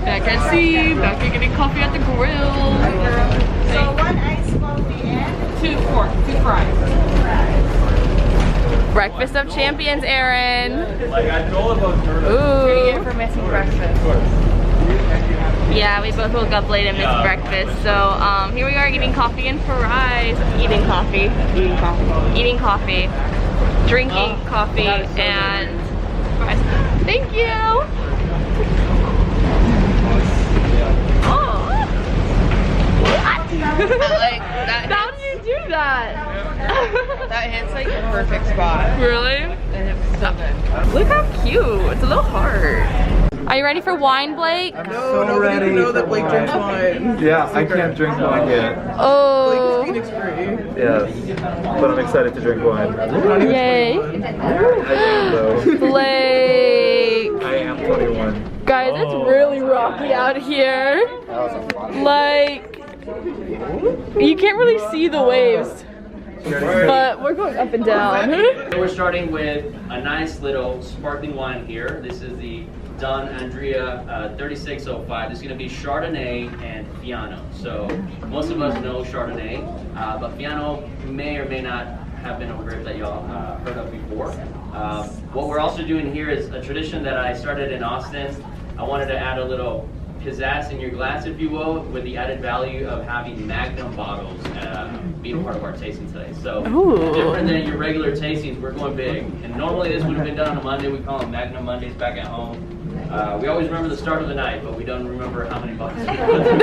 Back at sea, back at getting coffee at the grill. So 1 ice coffee and 2 fries. Breakfast of champions, Aaron. Like I know about turtles. Ooh. for missing breakfast. Yeah, we both woke up late and missed breakfast. So here we are eating coffee and fries. Eating coffee. Eating coffee. Drinking coffee and fries. Thank you. Oh. Like that. How did you do that? That hits like the perfect spot. Really? And it's so good. Look how cute. It's a little hard. Are you ready for wine, Blake? No, nobody can know that Blake drinks wine. Yeah, I can't drink wine yet. Oh. Blake is Phoenix free. Yes, but I'm excited to drink wine. Yay. I am though. Blake. I am 21. Guys, it's really rocky out here. Like, you can't really see the waves, but we're going up and down. So we're starting with a nice little sparkling wine here. This is the Don Andrea 3605. This is going to be Chardonnay and Fiano. So most of us know Chardonnay, but Fiano may or may not have been a grape that y'all heard of before. What we're also doing here is a tradition that I started in Austin. I wanted to add a little pizzazz in your glass, if you will, with the added value of having Magnum bottles be a part of our tasting today. So different than your regular tastings, we're going big. And normally this would have been done on a Monday. We call them Magnum Mondays back at home. We always remember the start of the night, but we don't remember how many bottles we put in.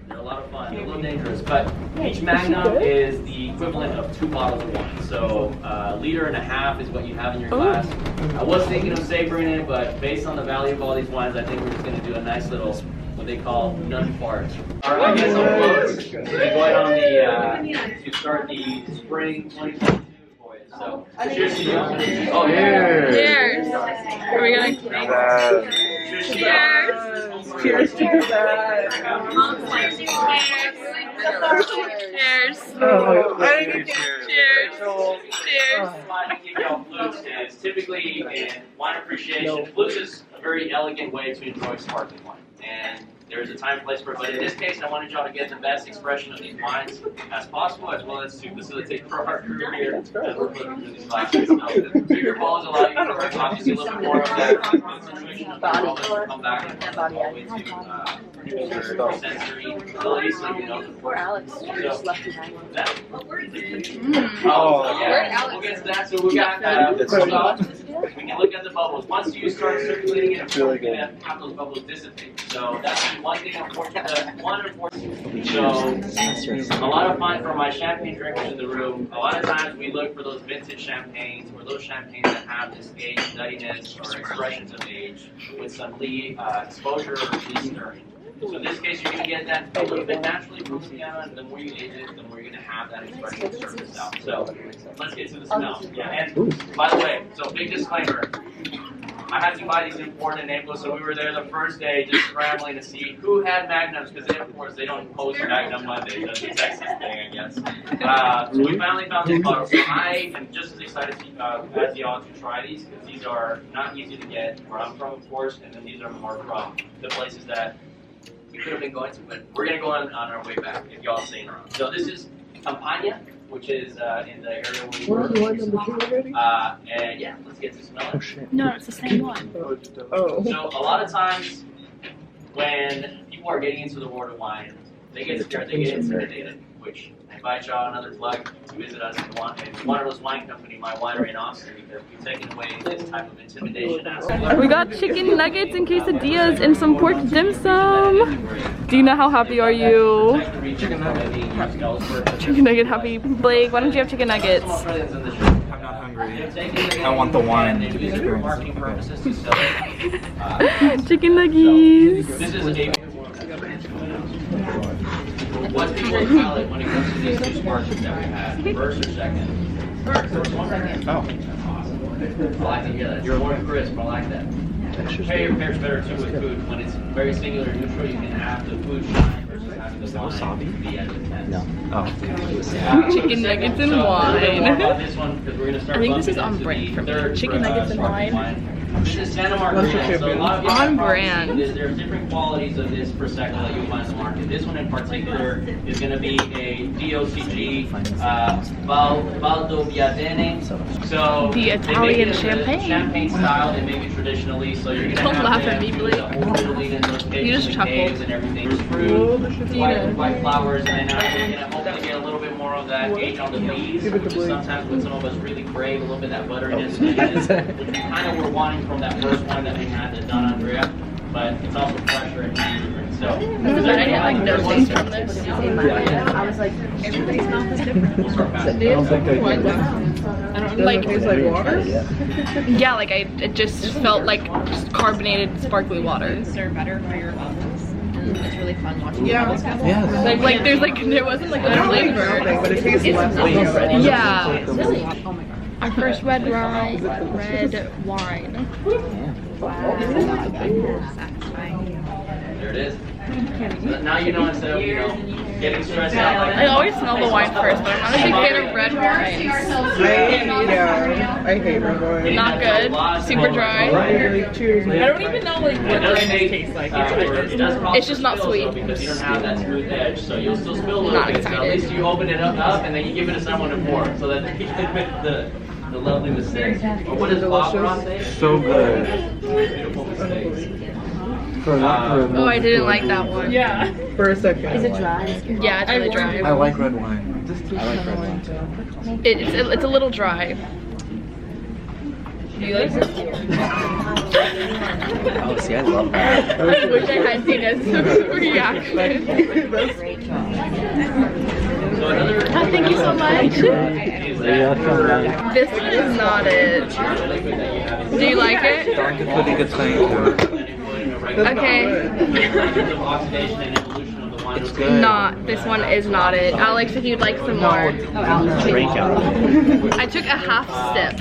They're a lot of fun, they're a little dangerous, but each Magnum is the equivalent of 2 bottles of wine. So 1.5 liters is what you have in your glass. I was thinking of savoring it, but based on the value of all these wines, I think we're just going to do a nice little, what they call nun fart. All right, I guess I'll close. Going on to start the spring 2022 voyage. So cheers to you. Oh yeah. Cheers. Are we gonna cheers? Cheers to that. Cheers. Cheers. Typically in wine appreciation, flutes is a very elegant way to enjoy sparkling wine. And there's a time and place for it, but in this case, I wanted y'all to get the best expression of these wines as possible, as well as to facilitate for our crew here as we're putting through these glasses. So, bigger balls allow you to obviously a little bit more of that concentration of the alcohol that can come back and all the way to produce your sensory abilities, so you know the Poor Alex just left behind one. Yeah, we'll get to that. So we got we can look at the bubbles. Once you start circulating it, you're going to have those bubbles dissipate. So that's one thing unfortunate. So a lot of fun for my champagne drinkers in the room. A lot of times we look for those vintage champagnes or those champagnes that have this age nuttiness or expressions of age with some exposure or stirring. So in this case, you're going to get that a little bit naturally from the piano, and the more you age it, the more you're going to have that expression surface out. So let's get to the smell. Yeah, and by the way, so big disclaimer. I had to buy these imported Naples, so we were there the first day just scrambling to see who had Magnums, because of course they don't post Magnum Mondays. That's a Texas thing, I guess. So we finally found these bottles. So I am just as excited as y'all to try these, because these are not easy to get where I'm from, of course, and then these are more from the places that we could have been going to, but we're going to go on our way back if y'all staying around. So this is Campania, which is in the area where we were. And yeah, let's get to smell it. No, it's the same one. Oh. So a lot of times when people are getting into the world of wine, they get scared, they get intimidated, which I invite y'all another plug to visit us in Waterless Wine Company, my winery in Austin, because we've taken away this type of intimidation aspect. We got chicken nuggets and quesadillas and some pork dim sum. Dina, how happy are you? Chicken Nugget happy. Blake, why don't you have chicken nuggets? I'm not hungry. I want the wine to be experienced. Chicken nuggies. This is a what's people's palate when it comes to these two sparklers that we had? First or second? First one. Oh. I like to hear that. You're more crisp. I like that. Pairs better too with food. When it's very singular neutral, you can have the food shine versus having the wine be at the tent. No. Oh. Chicken nuggets and wine. This one, because we're going to start I think this is bumping on into brand the for me. third Chicken nuggets and sparkling wine. This is Santa Margarita. So a lot of On y'all brand. There's different qualities of this Prosecco that you'll find in the market. This one in particular is going to be a DOCG Valdobbiadene. So The they make Italian it champagne. Champagne style. They make it traditionally. So you're going to Don't have laugh them, at me, Blake. You just chuckled. and everything. There's fruit, white flowers, and now you're going to hopefully get a little bit more of that age on the leaves, which is sometimes what some of us really crave, a little bit of that butteriness, which we kind of were wanting from that first one that we had, the Don Andrea, but it's also fresher and different. So, I get like no taste from this. I was like, everybody's mouth is different. we'll start fast. Like, Tastes like water? yeah, like it just felt like just carbonated, sparkly water. They're better for your bubbles. It's really fun watching Yeah. bubbles come. Like there's like there wasn't like I a don't like flavor. nothing, but it tastes less than the other one. Yeah. Really? Oh my god. Our first red wine. There it is. So now you know instead of, getting stressed out like I always smell the wine first, but I'm not a big fan of red wines. I hate red wine. Not good. Super dry. I don't even know like what does this make, tastes like. it's just not sweet. Because you don't have that smooth edge, so you'll still spill a little Not bit. So at excited. least you open it up and then you give it to someone to pour, so that they can make the lovely mistakes. Or what does Bob Ross say? So good. Beautiful mistakes. Oh, I didn't like that one. Yeah. For a second. Is it dry? Yeah, it's really dry. I like red wine. I like red wine. It's a little dry. Do you like it? Oh, see, I love that. I wish I had seen his reaction. Great job. So another Thank you so much. This is not it. Do you like it? Dark is pretty good thing too. Okay. It's good. Not. This one is not it. Alex, if you'd like some more. Drink out. I took a half sip.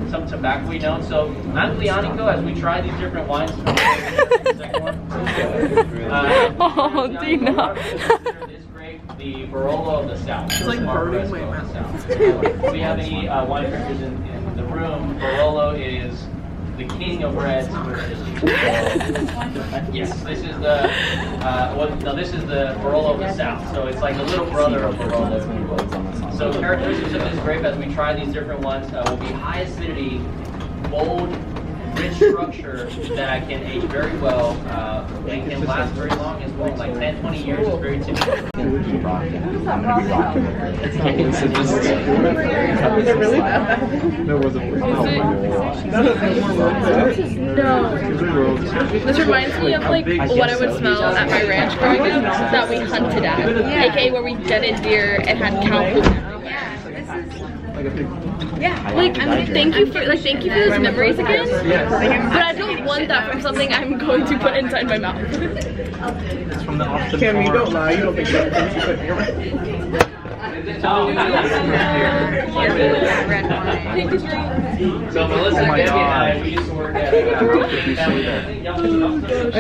Some tobacco notes. So I'm Leonico as we try these different wines. Oh, Dina. This grape, the Barolo of the South. It's like burning my mouth. We have any wine drinkers in the room. Barolo is the king of reds. Yes, this is the this is the Barolo of the South. So it's like the little brother of Barolo. So characteristics of this grape as we try these different ones will be high acidity, bold, rich structure that can age very well and can last very long as well. Like 10, 20 years is very typical. I'm gonna be rocking. So just Is it really bad? there was a None of them were worth it. No. This reminds me of like what I would smell at my ranch growing up that we hunted at. AKA where we deaded deer and had cow poop everywhere. like a big. Like thank you for those memories again. But I don't want that from something I'm going to put inside my mouth. It's from the Austin Cam, you farm. don't lie. You don't think that things you put in your mouth. Red wine. So Melissa Oh my and Debbie and I, God. we used to work at Did you say that? I didn't say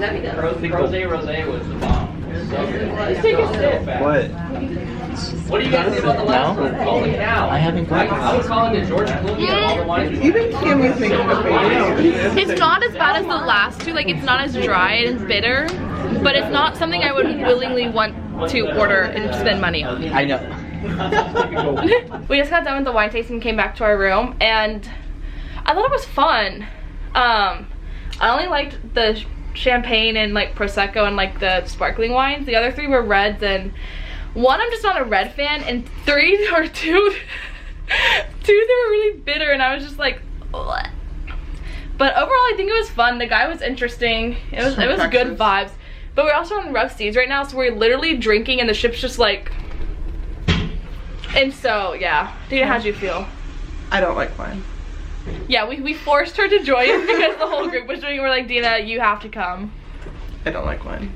anything. Rosé was the bomb. So good. Let's take a sip. What? What do you guys think about the last one? Holy cow. I haven't got I would call it the George Clooney of all the wines. Even Kim is making a face. It's not as bad as the last two, like it's not as dry and bitter, but it's not something I would willingly want to order and spend money on. I know. We just got done with the wine tasting and came back to our room, and I thought it was fun. I only liked the champagne and like Prosecco and like the sparkling wines. The other three were reds, and one, I'm just not a red fan, and two they were really bitter, and I was just like, ugh. But overall I think it was fun. The guy was interesting. It was good vibes. But we're also on rough seas right now, so we're literally drinking and the ship's just like, and so yeah. Dina, how'd you feel? I don't like wine. Yeah, we forced her to join because the whole group was doing it. We're like, Dina, you have to come. I don't like wine.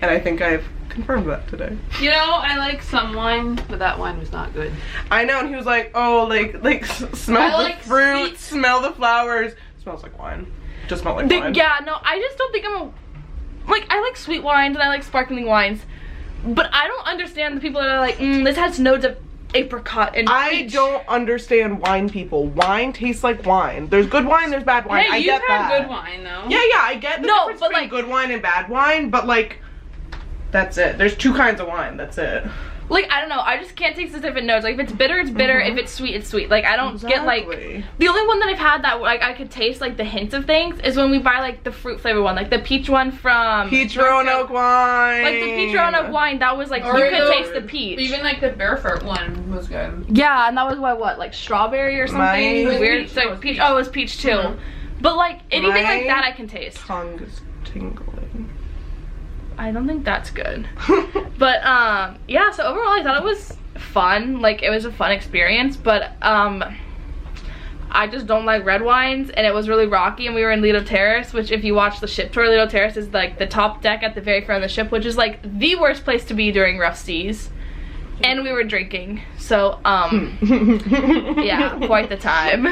And I think I've confirmed that today. You know, I like some wine, but that wine was not good. I know, and he was like, oh, smell I the like fruit, sweets. smell the flowers. Smells like wine. Just smell like wine. Yeah, no, I just don't think I like sweet wines and I like sparkling wines. But I don't understand the people that are like, this has notes of apricot and I peach. don't understand wine people. Wine tastes like wine. There's good wine, there's bad wine. Hey, I you've get had that. good wine though. Yeah, I get the No, difference but, between like- good wine and bad wine, but like, that's it. There's 2 kinds of wine, that's it. Like, I don't know, I just can't taste the different notes. Like, if it's bitter, it's bitter. If it's sweet, it's sweet. Like, I don't get, like, Exactly. the only one that I've had that, like, I could taste, like, the hints of things is when we buy, like, the fruit flavor one. Like, the peach one from... Peach Roanoke wine. Like, the peach Roanoke wine, that was, like, you Or could the- taste the peach. Even like the Barefoot one was good. Yeah, and that was what, like, strawberry or something? Mine was Weird. peach. So, It was peach. peach. Oh, it was peach, too. Mhm. But, like, anything like My that I can taste. Tongue is tingling. I don't think that's good. But yeah, so overall I thought it was fun. Like, it was a fun experience, but I just don't like red wines, and it was really rocky, and we were in Lido Terrace, which if you watch the ship tour, Lido Terrace is like the top deck at the very front of the ship, which is like the worst place to be during rough seas. And we were drinking, so yeah, quite the time.